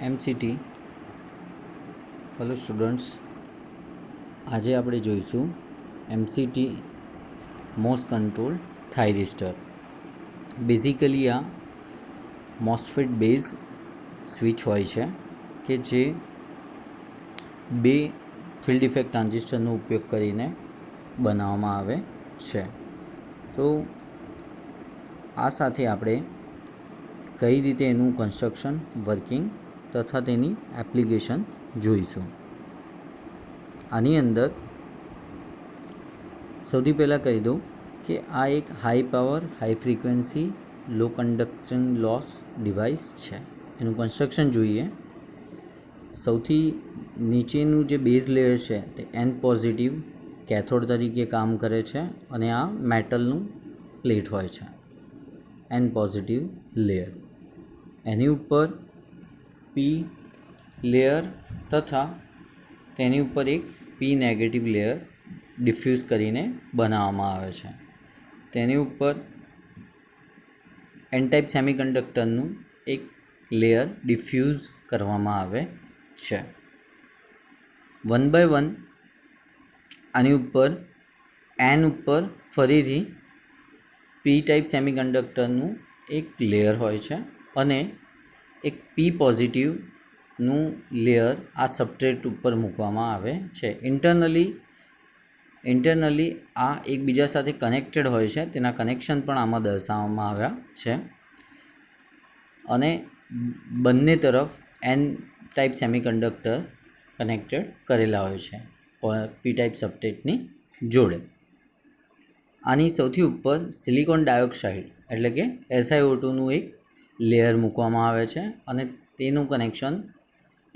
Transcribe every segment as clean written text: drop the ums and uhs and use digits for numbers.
MCT. Hello students, આજે આપણે જોઈશું MCT મોસ્ટ કંટ્રોલ થાઇરિસ્ટર. બેઝિકલી આ મોસ્ફેટ બેઝ સ્વિચ હોય છે કે જે બે ફિલ્ડ ઇફેક્ટ ટ્રાન્ઝિસ્ટરનો ઉપયોગ કરીને બનાવવામાં આવે છે. તો આ સાથે આપણે કઈ રીતે એનું કન્સ્ટ્રક્શન, વર્કિંગ તથા તેની એપ્લિકેશન જોઈશું. આની અંદર સૌથી પહેલાં કહી દઉં કે આ એક હાઈ પાવર, હાઈ ફ્રીક્વન્સી, લો કન્ડક્શન લોસ ડિવાઇસ છે. એનું કન્સ્ટ્રક્શન જોઈએ. સૌથી નીચેનું જે બેઝ લેયર છે તે N પોઝિટિવ કેથોડ તરીકે કામ કરે છે અને આ મેટલનું પ્લેટ હોય છે, N પોઝિટિવ લેયર. એની ઉપર P લેયર તથા તેની ઉપર એક P નેગેટિવ લેયર ડિફ્યુઝ કરીને બનાવવામાં આવે છે. તેની ઉપર N ટાઈપ સેમિકન્ડક્ટરનું એક લેયર ડિફ્યુઝ કરવામાં આવે છે. 1 by 1 આની ઉપર N ઉપર ફરીથી P ટાઈપ સેમિકન્ડક્ટરનું એક લેયર હોય છે અને એક P પોઝિટિવનું લેયર આ સબસ્ટ્રેટ ઉપર મૂકવામાં આવે છે. ઇન્ટરનલી આ એકબીજા સાથે કનેક્ટેડ હોય છે. તેના કનેક્શન પણ આમાં દર્શાવવામાં આવ્યા છે અને બંને તરફ N ટાઈપ સેમિકન્ડક્ટર કનેક્ટેડ કરેલા હોય છે P ટાઈપ સબસ્ટ્રેટની જોડે. આની સૌથી ઉપર સિલિકોન ડાયોક્સાઇડ એટલે કે SiO2નું એક લેયર મૂકવામાં આવે છે અને તેનું કનેક્શન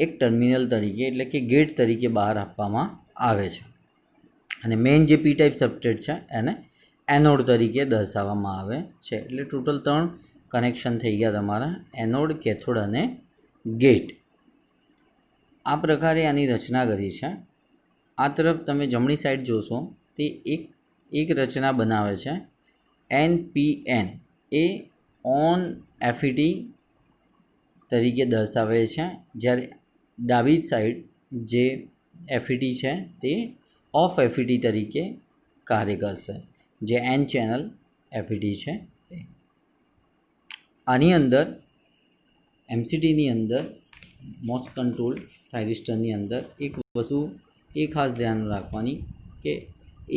એક ટર્મિનલ તરીકે એટલે કે ગેટ તરીકે બહાર આપવામાં આવે છે. અને મેઇન જે P ટાઈપ સબસ્ટ્રેટ છે એને એનોડ તરીકે દર્શાવવામાં આવે છે. એટલે ટોટલ 3 કનેક્શન થઈ ગયા તમારા, એનોડ, કેથોડ અને ગેટ. આ પ્રકારે આની રચના કરી છે. આ તરફ તમે જમણી સાઈડ જોશો તે એક રચના બનાવે છે NPN. એ ઓન FET તરીકે દર્શાવે છે, જ્યારે ડાબી સાઈડ જે FET છે તે ઓફ FET તરીકે કાર્ય કરશે, જે N ચેનલ FET છે. આની અંદર MCTની અંદર મોસ્ટ કંટ્રોલ થાઇરિસ્ટરની અંદર એક વસ્તુ એ ખાસ ધ્યાન રાખવાની કે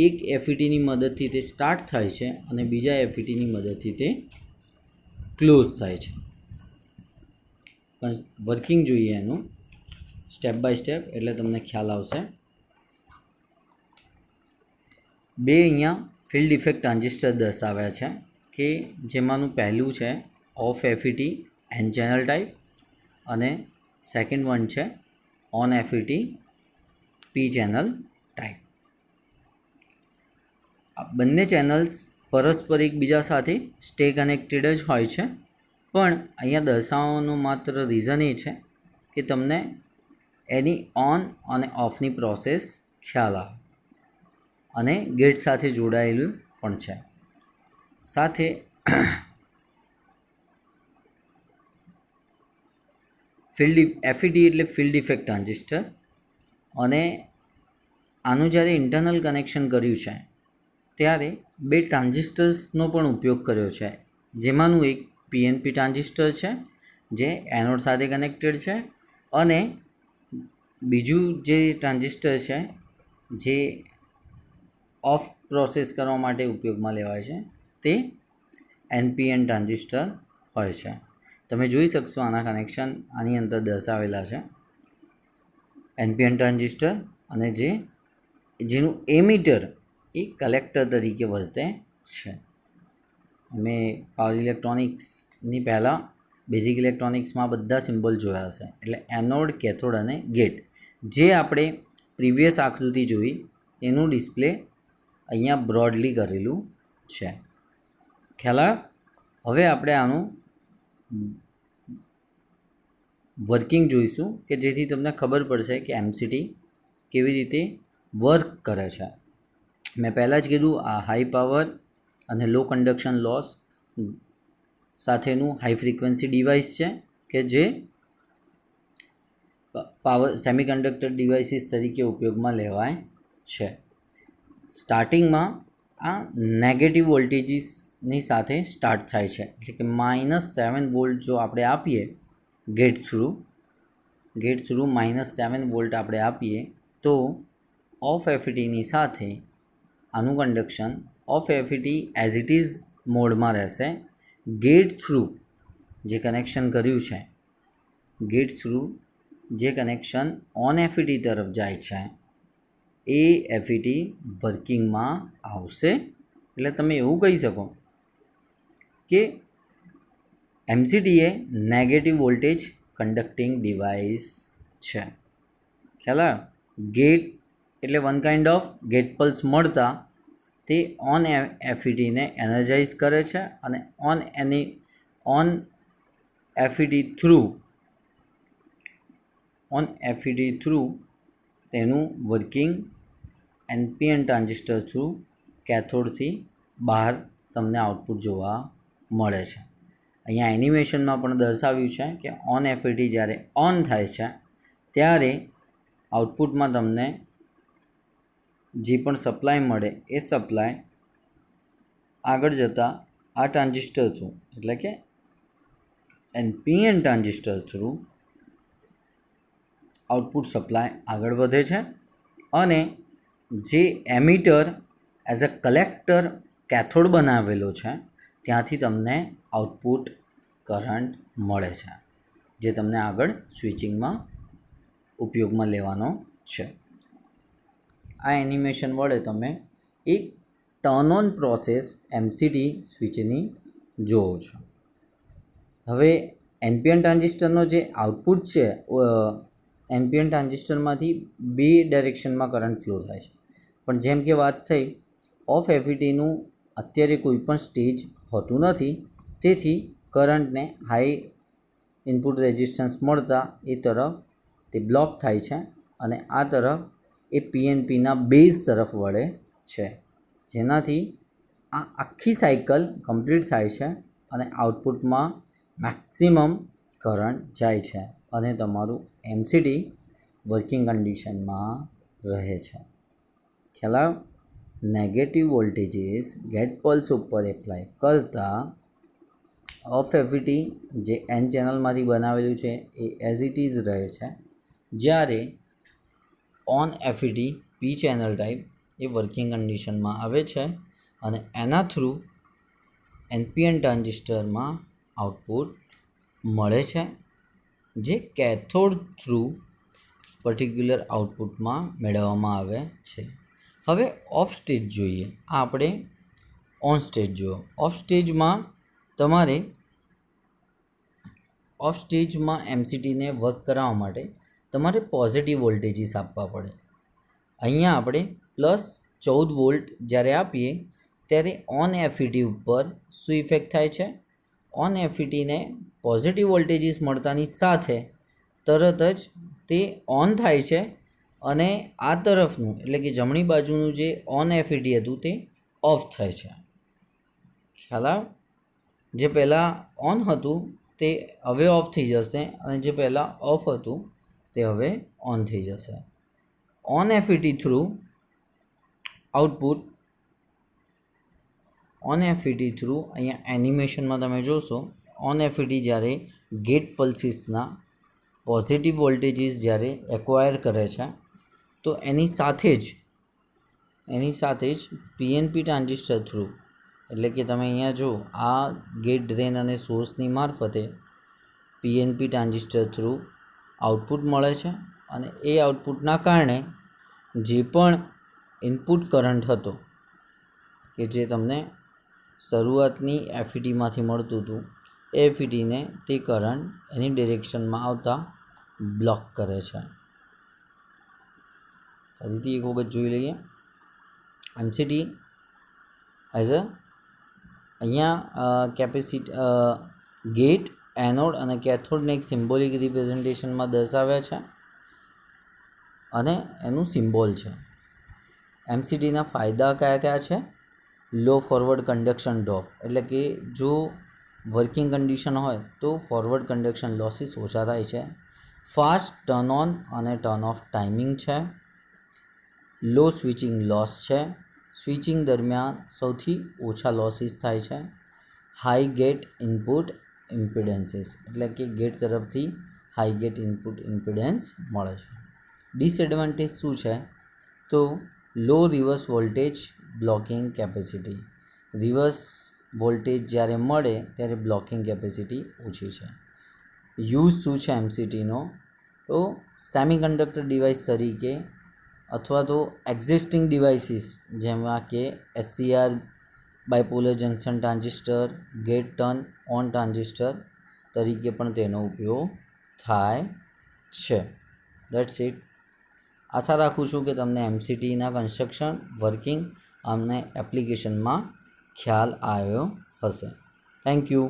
એક FETની મદદથી તે સ્ટાર્ટ થાય છે અને બીજા FETની મદદથી તે ક્લોઝ થાય છે. પણ વર્કિંગ જોઈએ એનું સ્ટેપ બાય સ્ટેપ, એટલે તમને ખ્યાલ આવશે. બે અહીંયા ફિલ્ડ ઇફેક્ટ ટ્રાન્ઝિસ્ટર દર્શાવ્યા છે કે જેમાંનું પહેલું છે of FET N channel type અને સેકન્ડ વન છે on FET P channel type. આ બંને ચેનલ્સ પરસ્પર એકબીજા સાથે સ્ટે કનેક્ટેડ જ હોય છે, પણ અહીંયા દર્શાવવાનું માત્ર રીઝન એ છે કે તમને એની ઓન અને ઓફની પ્રોસેસ ખ્યાલ આવે. અને ગેટ સાથે જોડાયેલું પણ છે. સાથે FET એટલે ફિલ્ડ ઇફેક્ટ ટ્રાન્ઝિસ્ટર, અને આનું જ્યારે ઇન્ટરનલ કનેક્શન કર્યું છે ત્યારે બે ટ્રાન્ઝિસ્ટર્સનો પણ ઉપયોગ કર્યો છે, જેમાંનું એક PNP ટ્રાન્ઝિસ્ટર છે જે એનોડ સાથે કનેક્ટેડ છે અને બીજું જે ટ્રાન્ઝિસ્ટર છે જે ઓફ પ્રોસેસ કરવા માટે ઉપયોગમાં લેવાય છે તે NPN ટ્રાન્ઝિસ્ટર હોય છે. તમે જોઈ શકશો આના કનેક્શન આની અંદર દર્શાવેલા છે. NPN ટ્રાન્ઝિસ્ટર અને જેનું એમીટર એ કલેક્ટર તરીકે વર્તે છે. મેં પાવર ઇલેક્ટ્રોનિક્સની પહેલાં બેઝિક ઇલેક્ટ્રોનિક્સમાં બધા સિમ્બોલ જોયા હશે. એટલે એનોડ, કેથોડ અને ગેટ, જે આપણે પ્રીવિયસ આકૃતિ જોઈ એનું ડિસ્પ્લે અહીંયા બ્રોડલી કરેલું છે. ખ્યાલ આવે? હવે આપણે આનું વર્કિંગ જોઈશું કે જેથી તમને ખબર પડશે કે MCT કેવી રીતે વર્ક કરે છે. મેં પહેલાં જ કીધું, આ હાઈ પાવર અને લો કન્ડક્શન લોસ સાથેનું હાઈ ફ્રીક્વન્સી ડિવાઇસ છે કે જે પાવર સેમિકન્ડક્ટર ડિવાઇસીસ તરીકે ઉપયોગમાં લેવાય છે. સ્ટાર્ટિંગમાં આ નેગેટિવ વોલ્ટેજીસની સાથે સ્ટાર્ટ થાય છે, એટલે કે -7 વોલ્ટ જો આપણે આપીએ ગેટ થ્રુ -7 વોલ્ટ આપણે આપીએ તો ઓફ એફઈટીની સાથે આનું conduction of FET as it is મોડમાં રહેશે. ગેટ થ્રુ જે કનેક્શન કર્યું છે, ગેટ થ્રુ જે કનેક્શન ઓન એફઈટી તરફ જાય છે એ એફઈટી વર્કિંગમાં આવશે. એટલે તમે એવું કહી શકો કે એમસીટી એ નેગેટિવ વોલ્ટેજ કંડક્ટિંગ ડિવાઇસ છે. ખ્યાલ આવ્યો? ગેટ એટલે one kind of gate pulse મળતા તે ઓન એફઈટીને એનર્જાઇઝ કરે છે અને ઓન એફઈટી થ્રુ તેનું વર્કિંગ એનપીએન ટ્રાન્ઝિસ્ટર થ્રુ કેથોડથી બહાર તમને આઉટપુટ જોવા મળે છે. અહીંયા એનિમેશનમાં પણ દર્શાવ્યું છે કે ઓન એફઈટી જ્યારે ઓન થાય છે ત્યારે આઉટપુટમાં તમને જે પણ સપ્લાય મળે એ સપ્લાય આગળ જતાં આ ટ્રાન્ઝિસ્ટર થ્રુ એટલે કે NPN transistor through output supply આગળ વધે છે અને જે emitter as a collector cathode બનાવેલો છે ત્યાંથી તમને આઉટપુટ કરંટ મળે છે, જે તમને આગળ સ્વિચિંગમાં ઉપયોગમાં લેવાનો છે. આ એનિમેશન વડે તમે એક ટર્ન ઓન પ્રોસેસ એમસીટી સ્વિચની જોવો છો. હવે એનપીએન ટ્રાન્ઝિસ્ટરનો જે આઉટપુટ છે, એનપીએન ટ્રાન્ઝિસ્ટરમાંથી બે ડાયરેક્શનમાં કરંટ ફ્લો થાય છે, પણ જેમ કે વાત થઈ ઓફ એફઈટીનું અત્યારે કોઈ પણ સ્ટેજ હોતું નથી, તેથી કરંટને હાઈ ઇનપુટ રેઝિસ્ટન્સ મળતા એ તરફ તે બ્લોક થાય છે અને આ તરફ એ પીએનપીના બેઝ તરફ વળે છે, જેનાથી આ આખી સાયકલ કમ્પ્લીટ થાય છે અને આઉટપુટમાં મેક્સિમમ કરંટ જાય છે અને તમારું એમસીટી વર્કિંગ કન્ડિશનમાં રહે છે. ખ્યાલ આવ્યો? નેગેટિવ વોલ્ટેજીસ ગેટ પલ્સ ઉપર એપ્લાય કરતાં ઓફ એફઈટી જે એન ચેનલમાંથી બનાવેલું છે એ એઝ ઇટ ઇઝ રહે છે, જ્યારે on FET P channel type એ વર્કિંગ કન્ડિશનમાં આવે છે અને એના થ્રુ એનપીએન ટ્રાન્ઝિસ્ટરમાં આઉટપુટ મળે છે, જે કેથોડ થ્રુ પર્ટિક્યુલર આઉટપુટમાં મેળવવામાં આવે છે. હવે ઓફ સ્ટેજ જોઈએ. આ આપણે ઓન સ્ટેજ જોયો. ઓફ સ્ટેજમાં એમસીટીને વર્ક કરાવવા માટે તમારે પોઝિટિવ વોલ્ટેજીસ આપવા પડે. અહીંયા આપણે +14 વોલ્ટ જ્યારે આપીએ ત્યારે ઓન એફઈટી ઉપર શું ઇફેક્ટ થાય છે? ઓન એફઈટીને પોઝિટિવ વોલ્ટેજીસ મળતાની સાથે તરત જ તે ઓન થાય છે અને આ તરફનું એટલે કે જમણી બાજુનું જે ઓન એફઈટી હતું તે ઓફ થાય છે. ખ્યાલ આવ્યો? જે પહેલાં ઓન હતું તે હવે ઓફ થઈ જશે અને જે પહેલાં ઓફ હતું તે હવે ઓન થઈ જશે. ઓન એફઈટી થ્રુ આઉટપુટ અહીંયા એનિમેશનમાં તમે જોશો, ઓન એફઈટી જ્યારે ગેટ પલ્સીસના પોઝિટિવ વોલ્ટેજીસ જ્યારે એક્વાયર કરે છે તો એની સાથે જ પીએનપી ટ્રાન્ઝિસ્ટર થ્રુ એટલે કે તમે અહીંયા જો આ ગેટ ડ્રેન અને સોર્સની મારફતે પીએનપી ટ્રાન્ઝિસ્ટર થ્રુ આઉટપુટ મળે છે અને એ આઉટપુટના કારણે જે પણ ઇનપુટ કરંટ હતો કે જે તમને શરૂઆતની એફઈટીમાંથી મળતું હતું એ એફઈટીને તે કરંટ એની ડિરેક્શનમાં આવતા બ્લોક કરે છે. ફરીથી એક વખત જોઈ લઈએ. એમસીટી એઝ અહીંયા ગેટ, એનોડ અને કેથોડને એક સિમ્બોલિક રિપ્રેઝન્ટેશનમાં દર્શાવ્યા છે અને એનું સિમ્બોલ છે. એમસીટીના ફાયદા કયા કયા છે? લો ફોરવર્ડ કન્ડક્શન ડ્રોપ, એટલે કે જો વર્કિંગ કન્ડિશન હોય તો ફોરવર્ડ કન્ડક્શન લોસીસ ઓછા થાય છે. ફાસ્ટ ટર્ન ઓન અને ટર્ન ઓફ ટાઈમિંગ છે, લો સ્વિચિંગ લોસ છે, સ્વિચિંગ દરમિયાન સૌથી ઓછા લોસીસ થાય છે, હાઈ ગેટ ઇનપુટ ઇમ્પિડન્સીસ એટલે કે ગેટ તરફથી હાઈ ગેટ ઇનપુટ ઇમ્પિડન્સ મળે છે. ડિસએડવાન્ટેજ શું છે તો low reverse voltage blocking capacity, reverse voltage જ્યારે મળે ત્યારે બ્લોકિંગ કેપેસિટી ઓછી છે. યુઝ શું છે એમસીટીનો તો સેમિકન્ડક્ટર ડિવાઇસ તરીકે અથવા તો એક્ઝિસ્ટિંગ ડિવાઇસીસ જેમાં કે SCR bipolar junction transistor, gate turn on transistor તરીકે પણ તેનો ઉપયોગ થાય છે. That's it. આશા રાખું છું કે તમને એમસીટીના કન્સ્ટ્રક્શન, વર્કિંગ અને એપ્લિકેશનમાં ખ્યાલ આવ્યો હશે. Thank you.